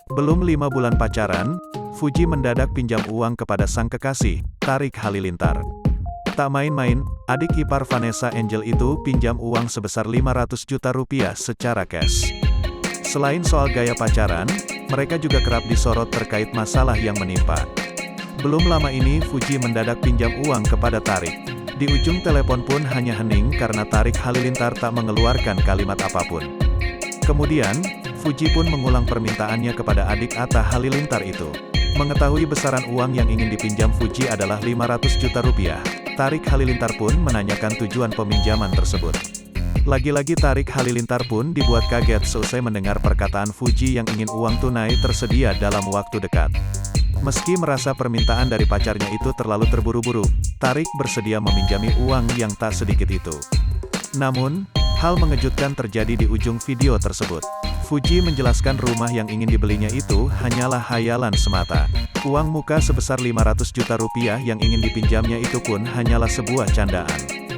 Belum 5 bulan pacaran, Fuji mendadak pinjam uang kepada sang kekasih, Tarik Halilintar. Tak main-main, adik ipar Vanessa Angel itu pinjam uang sebesar 500 juta rupiah secara cash. Selain soal gaya pacaran, mereka juga kerap disorot terkait masalah yang menimpa. Belum lama ini Fuji mendadak pinjam uang kepada Tarik. Di ujung telepon pun hanya hening karena Tarik Halilintar tak mengeluarkan kalimat apapun. Kemudian, Fuji pun mengulang permintaannya kepada adik Atta Halilintar itu. Mengetahui besaran uang yang ingin dipinjam Fuji adalah 500 juta rupiah, Tarik Halilintar pun menanyakan tujuan peminjaman tersebut. Lagi-lagi Tarik Halilintar pun dibuat kaget seusai mendengar perkataan Fuji yang ingin uang tunai tersedia dalam waktu dekat. Meski merasa permintaan dari pacarnya itu terlalu terburu-buru, Tarik bersedia meminjami uang yang tak sedikit itu. Namun, hal mengejutkan terjadi di ujung video tersebut. Fuji menjelaskan rumah yang ingin dibelinya itu hanyalah hayalan semata. Uang muka sebesar 500 juta rupiah yang ingin dipinjamnya itu pun hanyalah sebuah candaan.